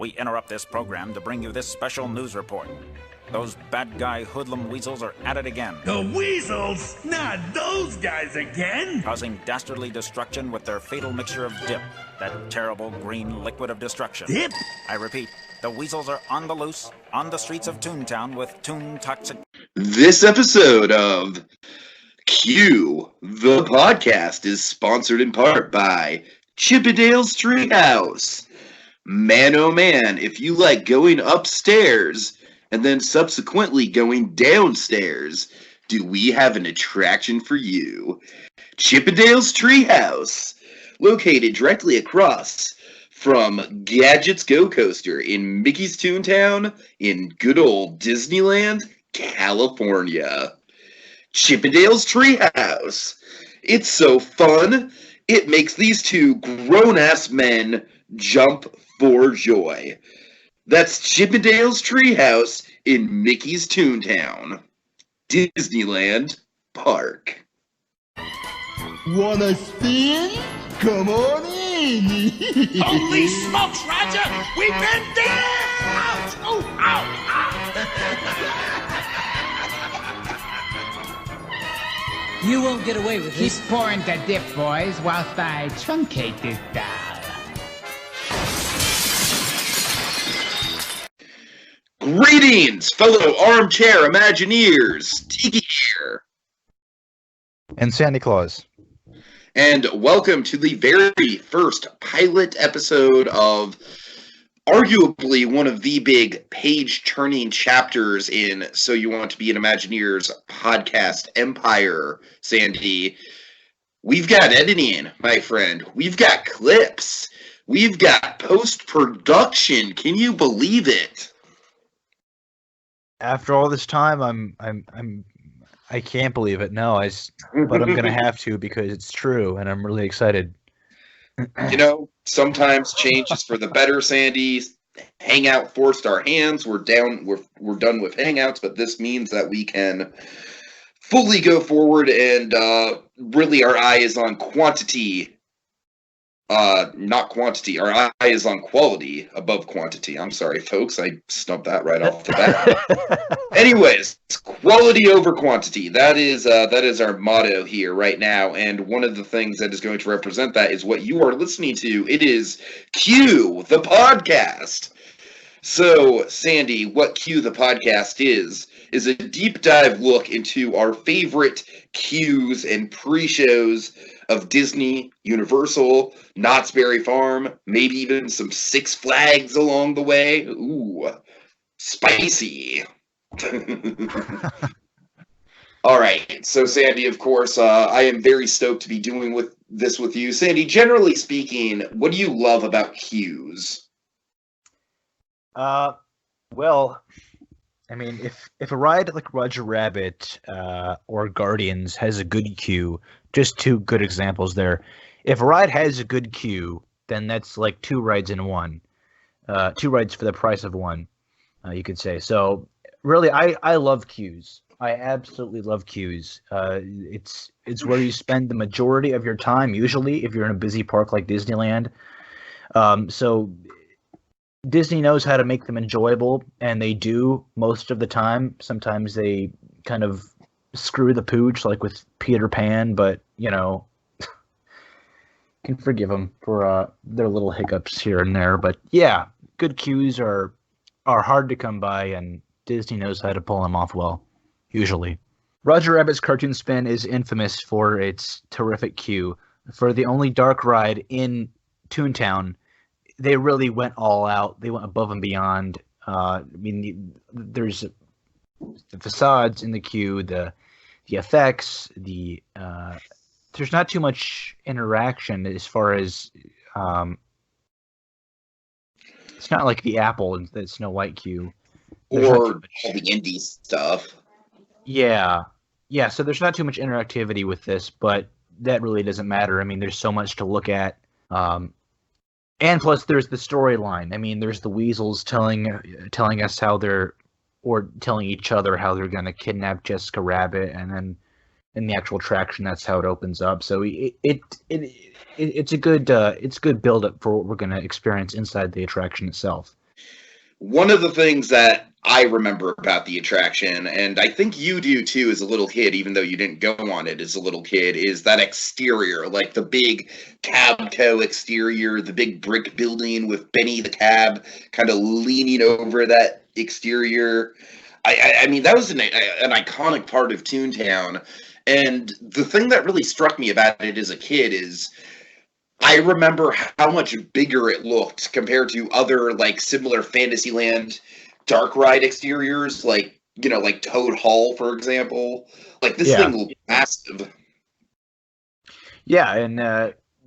We interrupt this program to bring you this special news report. Those bad guy hoodlum weasels are at it again. The weasels? Not those guys again! Causing dastardly destruction with their fatal mixture of dip, that terrible green liquid of destruction. Dip? I repeat, the weasels are on the loose, on the streets of Toontown with Toon toxic... This episode of Q, the podcast, is sponsored in part by Chippendale's Treehouse. Man, oh man, if you like going upstairs and then subsequently going downstairs, do we have an attraction for you? Chippendale's Treehouse, located directly across from Gadget's Go Coaster in Mickey's Toontown in good old Disneyland, California. Chippendale's Treehouse. It's so fun, it makes these two grown-ass men jump for joy. That's Chippendale's Treehouse in Mickey's Toontown, Disneyland Park. Wanna spin? Come on in! Holy smokes, Roger! We've been there! Ouch! Oh, ow! You won't get away with Keep this. pouring the dip, boys, whilst I truncate this doll. Greetings, fellow armchair Imagineers! Tiki here. And Sandy Claws. And welcome to the very first pilot episode of arguably one of the big page-turning chapters in So You Want to Be an Imagineer's podcast empire, Sandy. We've got editing, my friend. We've got clips. We've got post-production. Can you believe it? After all this time, I can't believe it. No, but I'm gonna have to because it's true, and I'm really excited. You know, sometimes change is for the better, Sandy. Hangout forced our hands. We're done with Hangouts, but this means that we can fully go forward and really our eye is on quantity. Not quantity. Our eye is on quality above quantity. I'm sorry, folks. I snubbed that right off the bat. Anyways, quality over quantity. That is our motto here right now. And one of the things that is going to represent that is what you are listening to. It is Q, the podcast. So, Sandy, what Q, the podcast is a deep dive look into our favorite Qs and pre-shows of Disney, Universal, Knott's Berry Farm, maybe even some Six Flags along the way. Ooh, spicy. All right, so Sandy, of course, I am very stoked to be doing this with you. Sandy, generally speaking, what do you love about Qs? Well, I mean, if a ride like Roger Rabbit or Guardians has a good queue, just two good examples there. If a ride has a good queue, then that's like two rides in one. Two rides for the price of one, you could say. So really, I love queues. I absolutely love queues. It's where you spend the majority of your time, usually, if you're in a busy park like Disneyland. So Disney knows how to make them enjoyable, and they do most of the time. Sometimes they kind of screw the pooch, like with Peter Pan, but, you know, can forgive them for their little hiccups here and there. But, yeah, good cues are hard to come by, and Disney knows how to pull them off well, usually. Roger Rabbit's Cartoon Spin is infamous for its terrific cue. For the only dark ride in Toontown, they really went all out. They went above and beyond. I mean, there's the facades in the queue, the effects, there's not too much interaction as far as it's not like the Apple and the Snow White queue. Or all the indie stuff. Yeah. So there's not too much interactivity with this, but that really doesn't matter. I mean, there's so much to look at. And plus, there's the storyline. I mean, there's the weasels telling us how telling each other how they're going to kidnap Jessica Rabbit, and then in the actual attraction, that's how it opens up. So it's a good build up for what we're going to experience inside the attraction itself. one of the things that I remember about the attraction, and I think you do too as a little kid, even though you didn't go on it as a little kid, is that exterior, like the big Cabco exterior, the big brick building with Benny the Cab kind of leaning over that exterior. I mean, that was an iconic part of Toontown, and the thing that really struck me about it as a kid is I remember how much bigger it looked compared to other, like, similar Fantasyland dark ride exteriors, like, you know, like Toad Hall, for example. Like, this thing looked massive. Yeah, and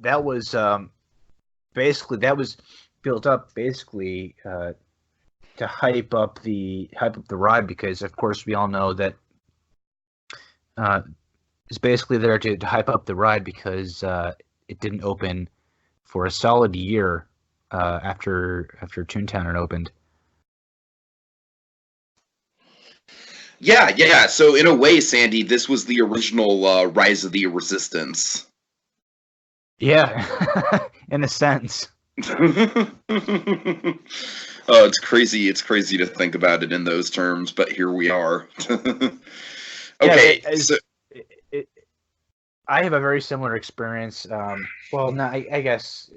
that was basically built up basically to hype up the ride, because of course we all know that it's basically there to hype up the ride because it didn't open for a solid year after Toontown had opened. Yeah. So in a way, Sandy, this was the original Rise of the Resistance. Yeah, in a sense. Oh, it's crazy. It's crazy to think about it in those terms, but here we are. Okay, so I have a very similar experience. Well, no, I guess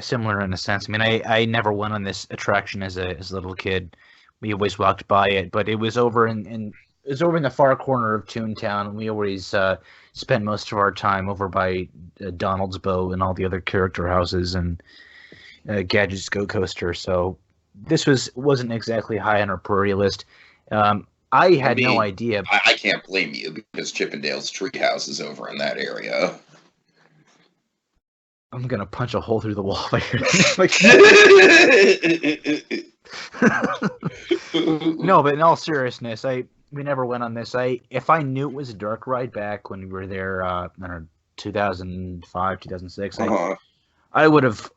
similar in a sense. I mean, I never went on this attraction as a little kid. We always walked by it, but it was over in the far corner of Toontown, and we always spent most of our time over by Donald's Bow and all the other character houses and Gadget's Go Coaster. So this wasn't exactly high on our priority list. I had no idea. I can't blame you, because Chippendale's Treehouse is over in that area. I'm gonna punch a hole through the wall by No, but in all seriousness, we never went on this. If I knew it was a dark ride back when we were there, I don't know, 2005, 2006, I would have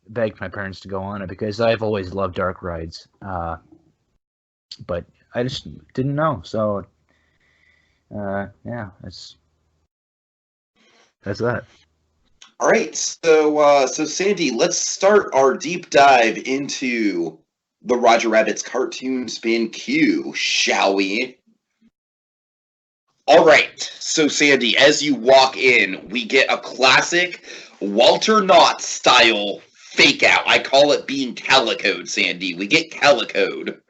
begged my parents to go on it, because I've always loved dark rides. But I just didn't know. So, yeah, that's that. All right, so Sandy, let's start our deep dive into the Roger Rabbit's cartoon spin queue, shall we? All right, so Sandy, as you walk in, we get a classic Walter Knott style fake out. I call it being calicoed, Sandy. We get calicoed.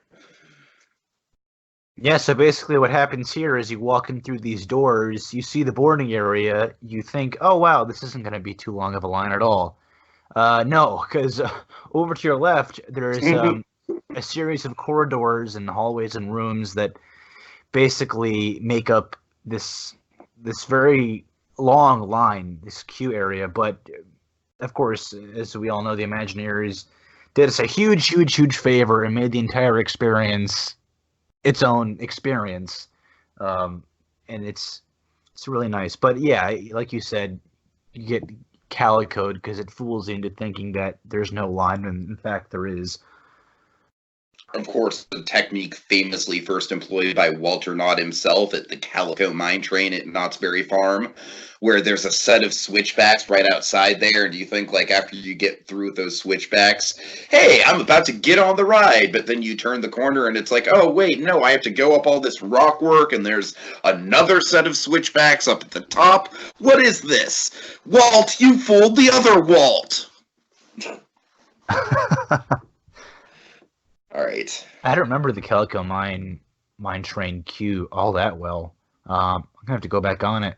Yeah, so basically what happens here is you walk in through these doors, you see the boarding area, you think, oh wow, this isn't going to be too long of a line at all. No, because over to your left, there's a series of corridors and hallways and rooms that basically make up this very long line, this queue area. But of course, as we all know, the Imagineers did us a huge favor and made the entire experience its own experience, and it's really nice. But yeah, like you said, you get calicoed because it fools you into thinking that there's no line, and in fact there is. Of course, the technique famously first employed by Walter Knott himself at the Calico Mine Train at Knott's Berry Farm, where there's a set of switchbacks right outside there, and you think, like, after you get through with those switchbacks, hey, I'm about to get on the ride, but then you turn the corner and it's like, oh, wait, no, I have to go up all this rock work, and there's another set of switchbacks up at the top. What is this? Walt, you fooled the other Walt! All right. I don't remember the Calico Mine Train queue all that well. I'm gonna have to go back on it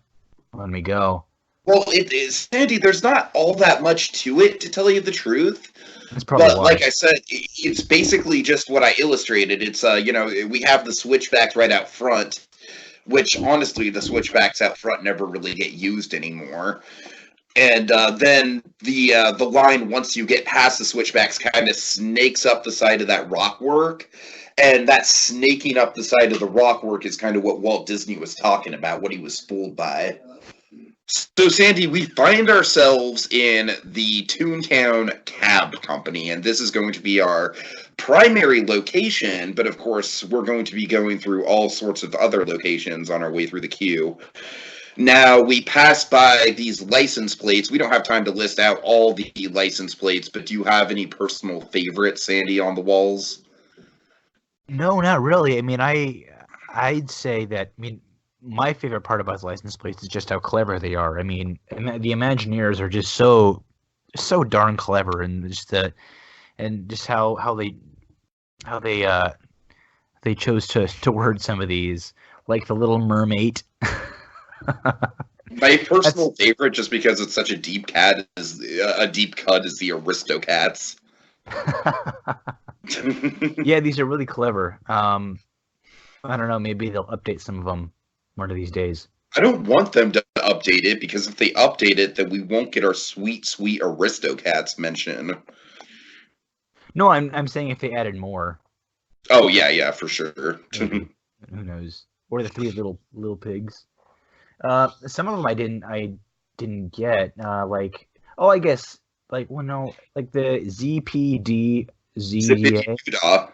when we go. Well, it is, Sandy, there's not all that much to it, to tell you the truth. That's probably but why. Like I said, it's basically just what I illustrated. It's we have the switchbacks right out front, which honestly, the switchbacks out front never really get used anymore. And then the line, once you get past the switchbacks, kind of snakes up the side of that rock work. And that snaking up the side of the rock work is kind of what Walt Disney was talking about, what he was fooled by. So, Sandy, we find ourselves in the Toontown Cab Company, and this is going to be our primary location, but of course, we're going to be going through all sorts of other locations on our way through the queue. Now, we pass by these license plates. We don't have time to list out all the license plates, but do you have any personal favorites, Sandy, on the walls? No, not really. I mean, I'd say that. I mean, my favorite part about the license plates is just how clever they are. I mean, the Imagineers are just so darn clever, and just how they chose to word some of these, like the Little Mermaid. My personal favorite, just because it's such a deep cut, is the Aristocats. Yeah, these are really clever. I don't know. Maybe they'll update some of them one of these days. I don't want them to update it, because if they update it, then we won't get our sweet, sweet Aristocats mention. No, I'm saying if they added more. Oh yeah, for sure. Who knows? Or the three little pigs. Some of them I didn't get. I guess like the ZPD ZDA. Zippity-doo-dah.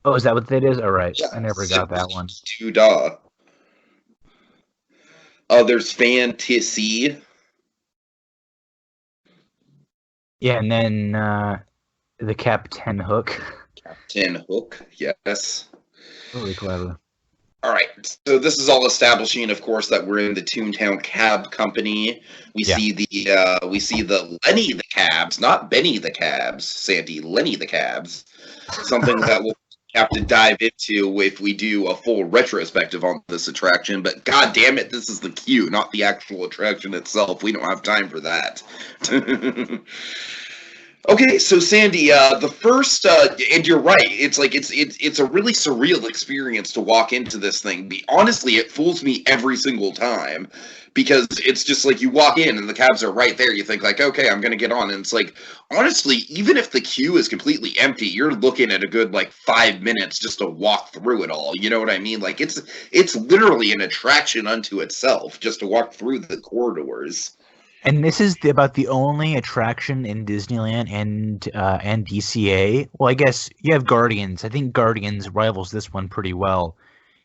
Oh, is that what that is? All right, Yeah, I never got that one. Zippity-doo-dah. There's Fantasy. Yeah, and then the Captain Hook. Captain Hook, yes. Really clever. All right, so this is all establishing, of course, that we're in the Toontown Cab Company. We see the Lenny the Cabs, not Benny the Cabs, Sandy, Lenny the Cabs. Something that we'll have to dive into if we do a full retrospective on this attraction. But god damn it, this is the queue, not the actual attraction itself. We don't have time for that. Okay, so Sandy, the first, and you're right. It's like it's a really surreal experience to walk into this thing. Honestly, it fools me every single time, because it's just like you walk in and the cabs are right there. You think like, okay, I'm gonna get on, and it's like, honestly, even if the queue is completely empty, you're looking at a good like 5 minutes just to walk through it all. You know what I mean? Like it's literally an attraction unto itself just to walk through the corridors. And this is about the only attraction in Disneyland and DCA. Well, I guess you have Guardians. I think Guardians rivals this one pretty well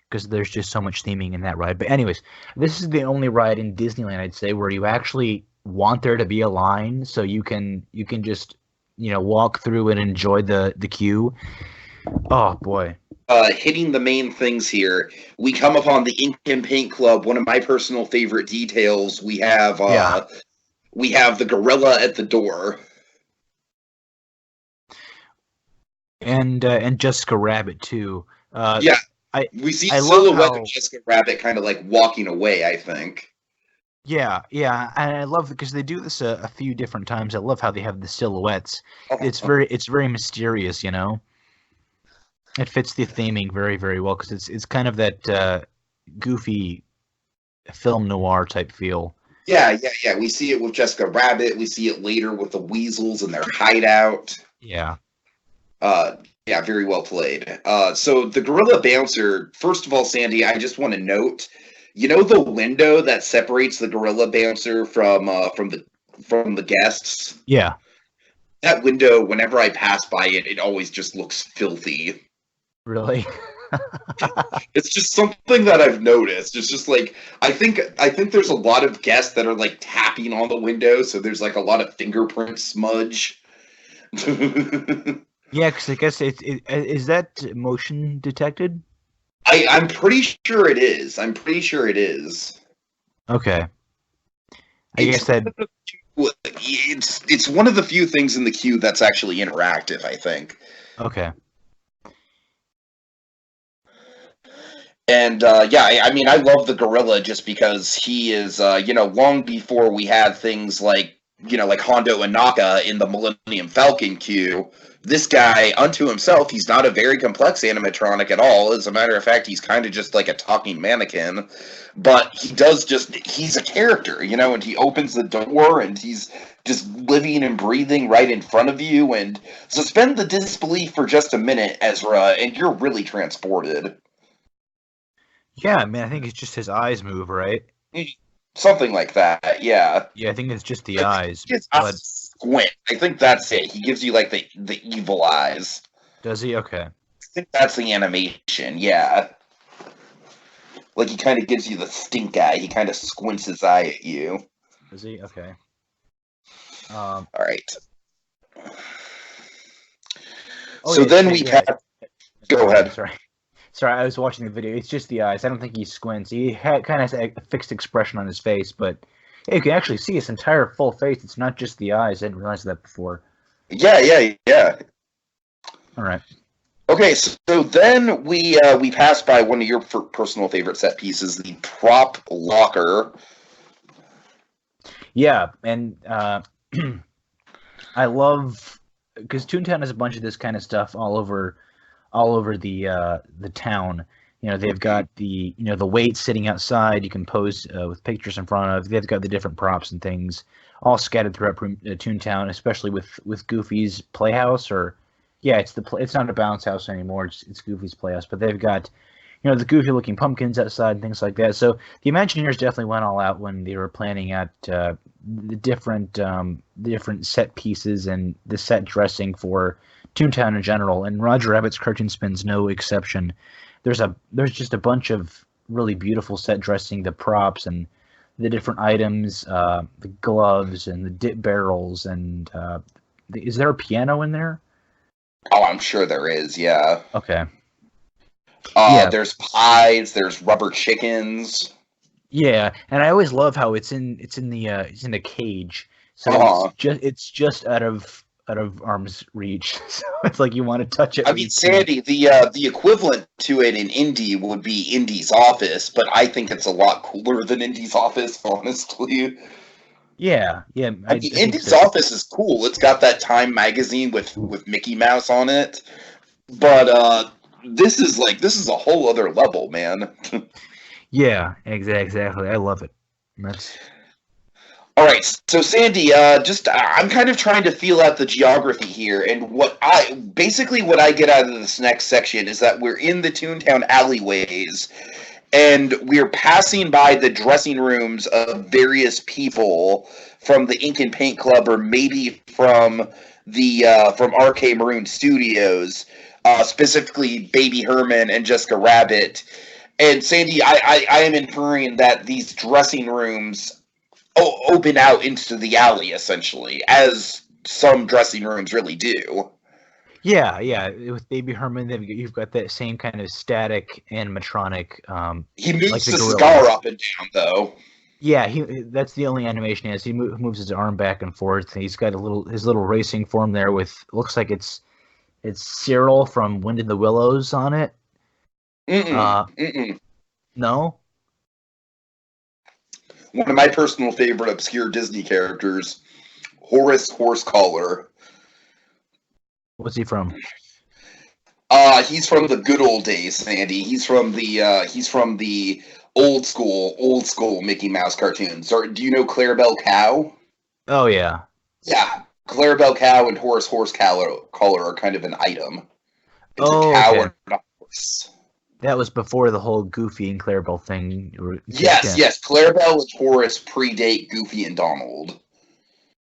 because there's just so much theming in that ride. But anyways, this is the only ride in Disneyland, I'd say, where you actually want there to be a line so you can just walk through and enjoy the queue. Oh boy. Hitting the main things here, we come upon the Ink and Paint Club. One of my personal favorite details. We have the gorilla at the door, and Jessica Rabbit too. We see silhouette of Jessica Rabbit kind of like walking away, I think. Yeah, and I love because they do this a few different times. I love how they have the silhouettes. It's very mysterious, It fits the theming very, very well because it's kind of that goofy film noir type feel. Yeah. We see it with Jessica Rabbit. We see it later with the weasels and their hideout. Yeah. Very well played. So the gorilla bouncer. First of all, Sandy, I just want to note, the window that separates the gorilla bouncer from the guests. Yeah. That window, whenever I pass by it, it always just looks filthy. Really? It's just something that I've noticed. It's just like I think there's a lot of guests that are like tapping on the window, so there's like a lot of fingerprint smudge. Yeah, because I guess is that motion detected? I'm pretty sure it is. Okay. I guess that it's one of the few things in the queue that's actually interactive, I think. Okay. And I love the gorilla just because he is, long before we had things like Hondo and Naka in the Millennium Falcon queue. This guy, unto himself, he's not a very complex animatronic at all. As a matter of fact, he's kind of just like a talking mannequin. But he's a character, and he opens the door and he's just living and breathing right in front of you. And suspend the disbelief for just a minute, Ezra, and you're really transported. Yeah, I think it's just his eyes move, right? Something like that, yeah. Yeah, I think it's just the eyes. But squint. I think that's it. He gives you like the evil eyes. Does he? Okay. I think that's the animation, yeah. Like, he kind of gives you the stink eye. He kind of squints his eye at you. Is he? Okay. All right. Oh, so yeah, then yeah, we yeah. Go ahead. Sorry, I was watching the video. It's just the eyes. I don't think he squints. He kind of has a fixed expression on his face, but yeah, you can actually see his entire full face. It's not just the eyes. I didn't realize that before. Yeah. All right. Okay, so then we pass by one of your personal favorite set pieces, the prop locker. Yeah, and I love because Toontown has a bunch of this kind of stuff all over the town. You know, they've got the weights sitting outside. You can pose with pictures in front of. They've got the different props and things all scattered throughout Toontown, especially with Goofy's Playhouse. It's not a bounce house anymore. It's Goofy's Playhouse, but they've got the goofy looking pumpkins outside and things like that. So the Imagineers definitely went all out when they were planning out the different set pieces and the set dressing for Toontown in general. And Roger Rabbit's Cartoon Spin's no exception. There's just a bunch of really beautiful set dressing, the props and the different items, the gloves and the dip barrels, and is there a piano in there? Oh, I'm sure there is. Yeah. Okay. There's pies. There's rubber chickens. Yeah, and I always love how it's in the cage, so it's just out of arm's reach. So it's like you want to touch it. I mean, Sandy, the equivalent to it in Indy would be Indy's office, but I think it's a lot cooler than Indy's office, honestly. Yeah. I mean, Indy's office is cool. It's got that Time magazine with Mickey Mouse on it, but this is a whole other level, man. Yeah, exactly. I love it. All right, so Sandy, I'm kind of trying to feel out the geography here, and what I get out of this next section is that we're in the Toontown alleyways, and we're passing by the dressing rooms of various people from the Ink and Paint Club, or maybe from from RK Maroon Studios, specifically Baby Herman and Jessica Rabbit. And Sandy, I am inferring that these dressing rooms open out into the alley, essentially, as some dressing rooms really do. Yeah. With Baby Herman, you've got that same kind of static animatronic. He moves like the cigar up and down, though. Yeah, that's the only animation he has. He moves his arm back and forth. And he's got his little racing form there with looks like it's Cyril from Wind in the Willows on it. No. One of my personal favorite obscure Disney characters, Horace Horsecollar. What's he from? He's from the good old days, Sandy. He's from the old school Mickey Mouse cartoons. Do you know Clarabelle Cow? Oh yeah. Yeah, Clarabelle Cow and Horace Horsecollar are kind of an item. It's a cow and a horse. That was before the whole Goofy and Clarabelle thing. Yes. Clarabelle and Horace predate Goofy and Donald.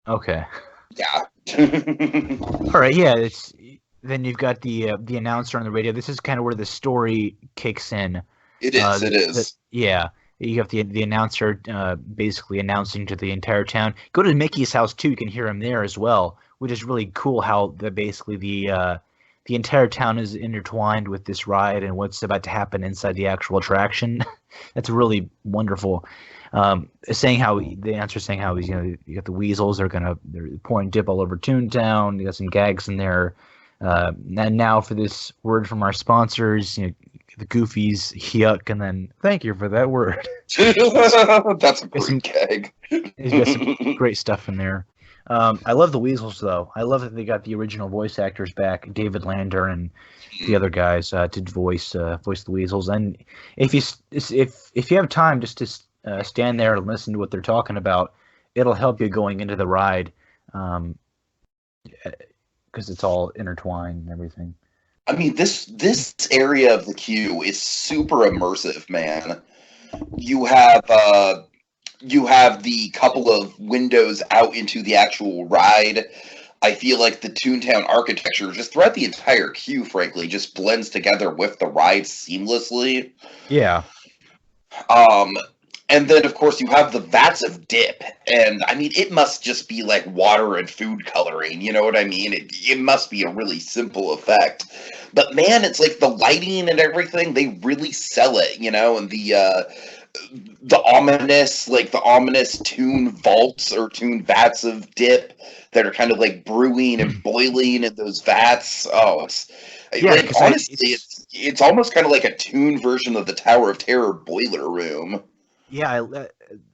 Okay. Yeah. All right. Yeah. Then you've got the announcer on the radio. This is kind of where the story kicks in. It is. Yeah. You have the announcer basically announcing to the entire town. Go to Mickey's house too. You can hear him there as well, which is really cool. How the entire town is intertwined with this ride and what's about to happen inside the actual attraction. That's really wonderful. The announcer saying how he's you got the weasels they're pouring dip all over Toontown. You got some gags in there. And now for this word from our sponsors, the Goofies, yuck, and then thank you for that word. That's a great gag. He's got some great stuff in there. I love the weasels though. I love that they got the original voice actors back, David Lander and the other guys to voice the weasels. And if you have time just to stand there and listen to what they're talking about, it'll help you going into the ride, because it's all intertwined and everything. I mean, this area of the queue is super immersive, man. You have the couple of windows out into the actual ride. I feel like the Toontown architecture, just throughout the entire queue, frankly, just blends together with the ride seamlessly. Yeah. Um, and then, of course, you have the vats of dip. And, I mean, it must just be like water and food coloring. You know what I mean? It must be a really simple effect. But, man, it's like the lighting and everything, they really sell it, you know? And the ominous Toon vaults or Toon vats of dip that are kind of like brewing and boiling in those vats. Oh, Yeah, like 'cause honestly, it's almost kind of like a Toon version of the Tower of Terror boiler room. Yeah,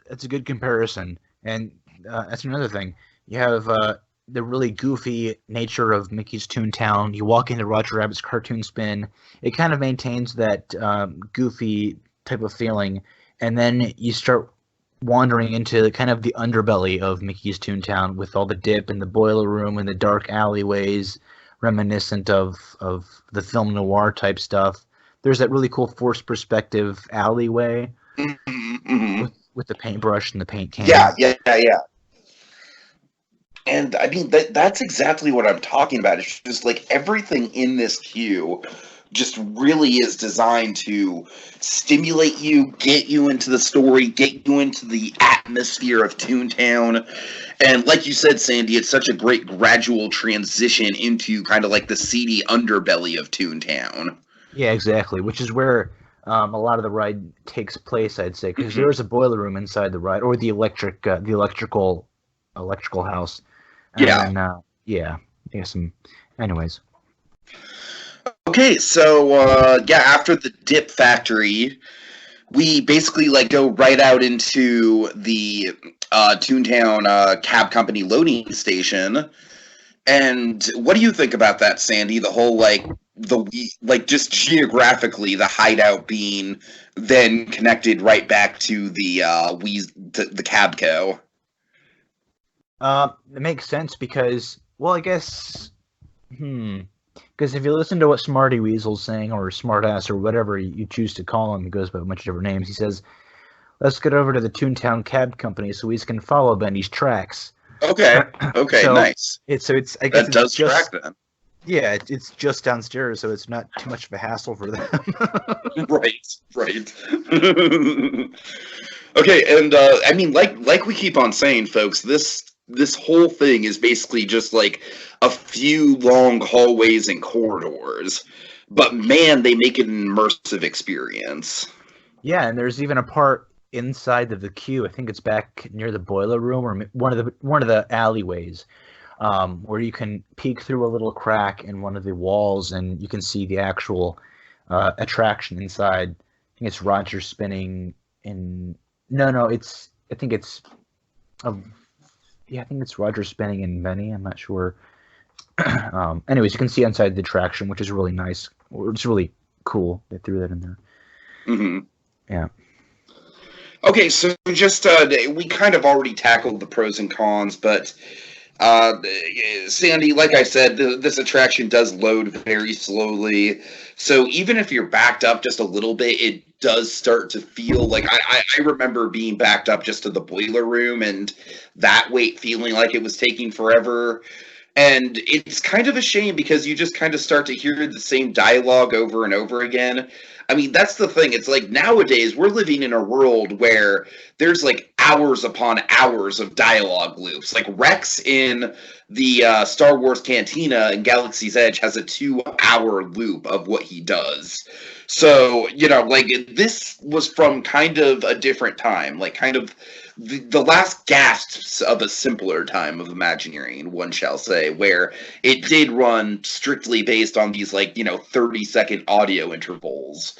that's a good comparison. And that's another thing. You have the really goofy nature of Mickey's Toontown. You walk into Roger Rabbit's cartoon spin. It kind of maintains that goofy type of feeling. And then you start wandering into kind of the underbelly of Mickey's Toontown with all the dip and the boiler room and the dark alleyways reminiscent of the film noir type stuff. There's that really cool forced perspective alleyway with the paintbrush and the paint can. Yeah. And I mean that's exactly what I'm talking about. It's just like everything in this queue just really is designed to stimulate you, get you into the story, get you into the atmosphere of Toontown. And like you said, Sandy, it's such a great gradual transition into kind of like the seedy underbelly of Toontown. Yeah, exactly. Which is where a lot of the ride takes place, I'd say, because there is a boiler room inside the ride, or the electrical house. And Yeah. Then, some. Anyways. Okay, so after the dip factory, we basically like go right out into the Toontown cab company loading station. And what do you think about that, Sandy? The whole just geographically, the hideout being then connected right back to the Cabco. It makes sense because, well, I guess, because if you listen to what Smarty Weasel's saying, or Smartass, or whatever you choose to call him, he goes by a bunch of different names. He says, "Let's get over to the Toontown Cab Company so we can follow Benny's tracks." Okay, so I nice. guess that does track then. Yeah, it's just downstairs, so it's not too much of a hassle for them. Right. Okay, and I mean, like we keep on saying, folks, this whole thing is basically just like a few long hallways and corridors, but man, they make it an immersive experience. Yeah, and there's even a part inside of the queue. I think it's back near the boiler room or one of the alleyways, where you can peek through a little crack in one of the walls and you can see the actual attraction inside. I think it's Roger spinning in. No, I think it's Roger spinning in Benny. I'm not sure. Anyways, you can see inside the attraction, which is really nice. It's really cool. They threw that in there. Mm-hmm. Yeah. Okay, so just we kind of already tackled the pros and cons, but Sandy, like I said, this attraction does load very slowly. So even if you're backed up just a little bit, it does start to feel like I remember being backed up just to the boiler room and that wait feeling like it was taking forever. And it's kind of a shame because you just kind of start to hear the same dialogue over and over again. I mean, that's the thing. It's like nowadays we're living in a world where there's like hours upon hours of dialogue loops. Like Rex in the Star Wars Cantina in Galaxy's Edge has a 2-hour loop of what he does. So, like this was from kind of a different time, like kind of the last gasps of a simpler time of Imagineering, one shall say, where it did run strictly based on these 30-second audio intervals.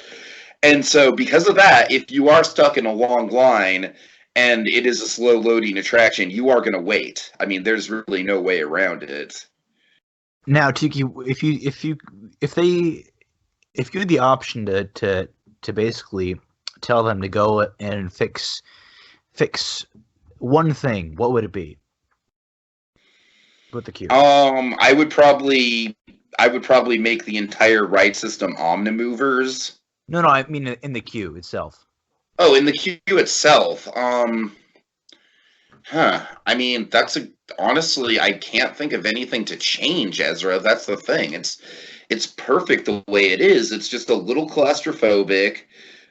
And so because of that, if you are stuck in a long line and it is a slow loading attraction, you are going to wait. I mean, there's really no way around it. Now, Tiki, if you had the option to basically tell them to go and fix one thing, what would it be? With the queue. I would probably make the entire ride system omnimovers. No, I mean in the queue itself. Oh, in the queue itself. I mean, honestly, I can't think of anything to change, Ezra. That's the thing. It's perfect the way it is. It's just a little claustrophobic.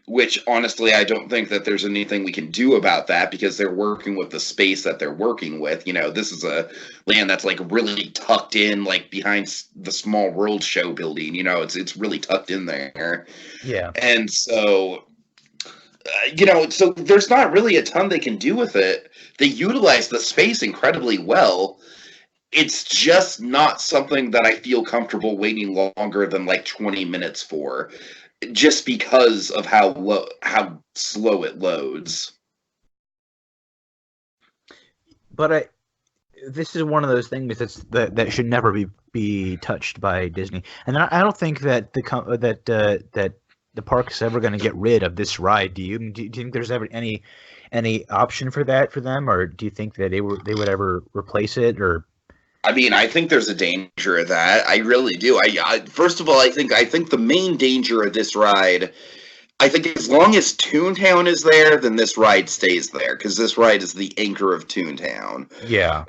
which honestly, I don't think that there's anything we can do about that because they're working with the space that they're working with. You know, this is a land that's like really tucked in, like behind the Small World show building. You know, it's really tucked in there. Yeah. And so, so there's not really a ton they can do with it. They utilize the space incredibly well. It's just not something that I feel comfortable waiting longer than like 20 minutes for, just because of how slow it loads. But this is one of those things that should never be touched by Disney, and I don't think that that the park is ever going to get rid of this ride. Do you think there's ever any option for that for them, or do you think that they would ever replace it? Or I mean, I think there's a danger of that. I really do. I first of all, I think the main danger of this ride, I think as long as Toontown is there, then this ride stays there, because this ride is the anchor of Toontown. Yeah.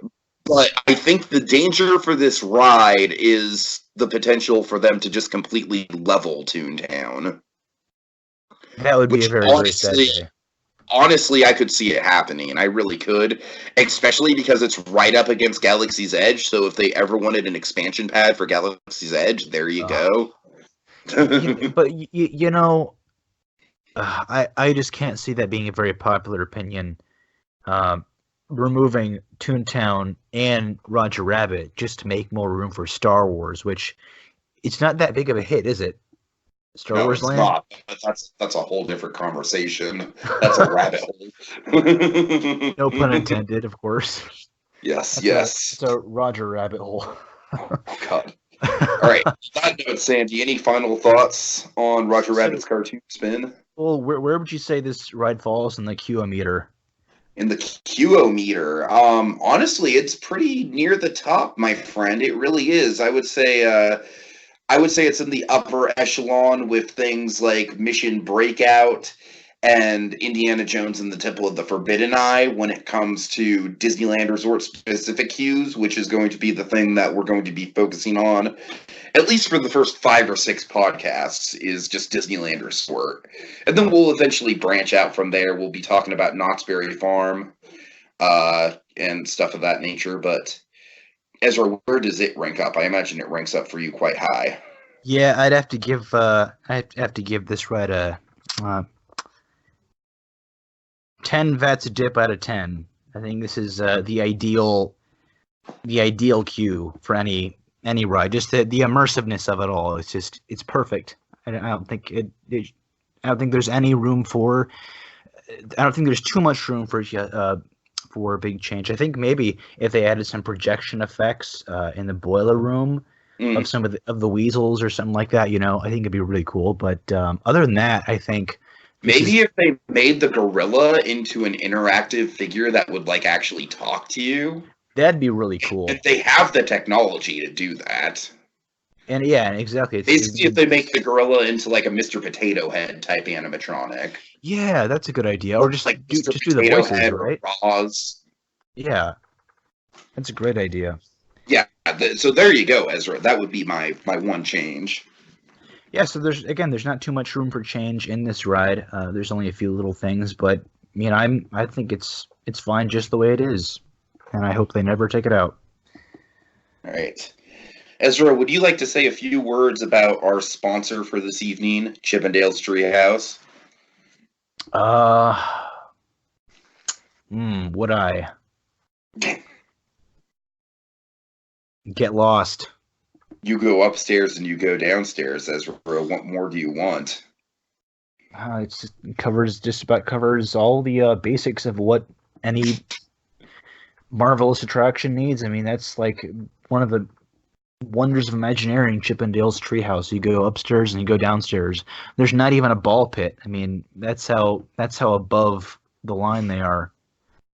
But I think the danger for this ride is the potential for them to just completely level Toontown. That would be a very sad day. Honestly, I could see it happening. I really could, especially because it's right up against Galaxy's Edge. So if they ever wanted an expansion pad for Galaxy's Edge, there you go. But I just can't see that being a very popular opinion. Removing Toontown and Roger Rabbit just to make more room for Star Wars, which it's not that big of a hit, is it? Star Wars Land? Not. That's a whole different conversation. That's a rabbit hole. No pun intended, of course. Yes, It's a Roger Rabbit hole. Oh, God. All right. On that note, Sandy, any final thoughts on Roger Rabbit's cartoon spin? Well, where would you say this ride falls in the QO-meter? In the QO-meter, honestly, it's pretty near the top, my friend. It really is. I would say it's in the upper echelon with things like Mission Breakout and Indiana Jones and the Temple of the Forbidden Eye when it comes to Disneyland Resort specific cues, which is going to be the thing that we're going to be focusing on, at least for the first 5 or 6 podcasts, is just Disneyland Resort. And then we'll eventually branch out from there. We'll be talking about Knott's Berry Farm and stuff of that nature, but Ezra, where does it rank up? I imagine it ranks up for you quite high. Yeah, I'd have to give this ride a 10 vats of dip out of 10. I think this is the ideal cue for any ride. Just the immersiveness of it all. It's perfect. I don't think there's any room for. I don't think there's too much room for a big change. I think maybe if they added some projection effects in the boiler room of some of the weasels or something like that, I think it'd be really cool. But other than that, I think maybe if they made the gorilla into an interactive figure that would like actually talk to you, that'd be really cool. If they have the technology to do that. And yeah, exactly. Basically, if they make the gorilla into like a Mr. Potato Head type animatronic. Yeah, that's a good idea. Or just like do the voices, right? Roz. Yeah, that's a great idea. Yeah, so there you go, Ezra. That would be my one change. Yeah, so there's not too much room for change in this ride. There's only a few little things, but I think it's fine just the way it is, and I hope they never take it out. All right. Ezra, would you like to say a few words about our sponsor for this evening, Chippendale's Treehouse? Would I? Get lost. You go upstairs and you go downstairs, Ezra. What more do you want? Just about covers all the basics of what any marvelous attraction needs. I mean, that's like one of the wonders of Imagineering, Chippendale's Treehouse. You go upstairs and you go downstairs. There's not even a ball pit. I mean, that's how above the line they are.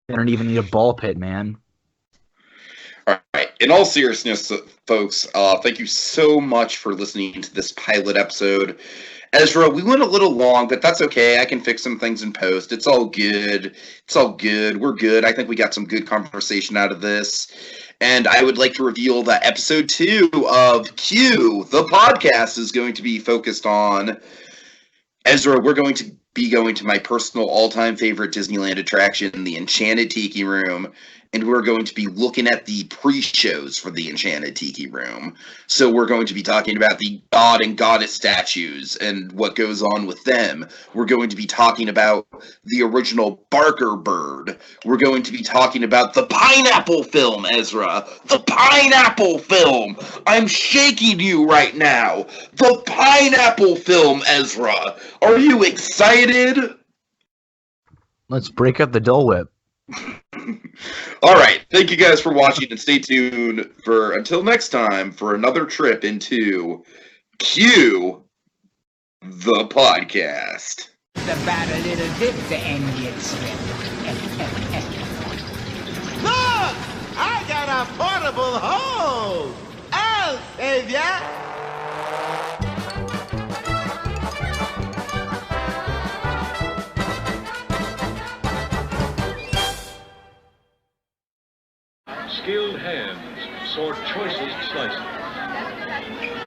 They don't even need a ball pit, man. All right. In all seriousness, folks, thank you so much for listening to this pilot episode. Ezra, we went a little long, but that's okay. I can fix some things in post. It's all good. We're good. I think we got some good conversation out of this. And I would like to reveal that episode 2 of Q, the podcast, is going to be focused on Ezra. We're going to be going to my personal all-time favorite Disneyland attraction, the Enchanted Tiki Room, and we're going to be looking at the pre-shows for the Enchanted Tiki Room. So we're going to be talking about the god and goddess statues and what goes on with them. We're going to be talking about the original Barker bird. We're going to be talking about the pineapple film, Ezra. The pineapple film! I'm shaking you right now. The pineapple film, Ezra. Are you excited? Let's break up the Dole Whip. All right. Thank you guys for watching, and stay tuned for until next time for another trip into Q the podcast. It's about a little dip to end your trip. Look! I got a portable hose! I'll save ya! Skilled hands sort choicest slices.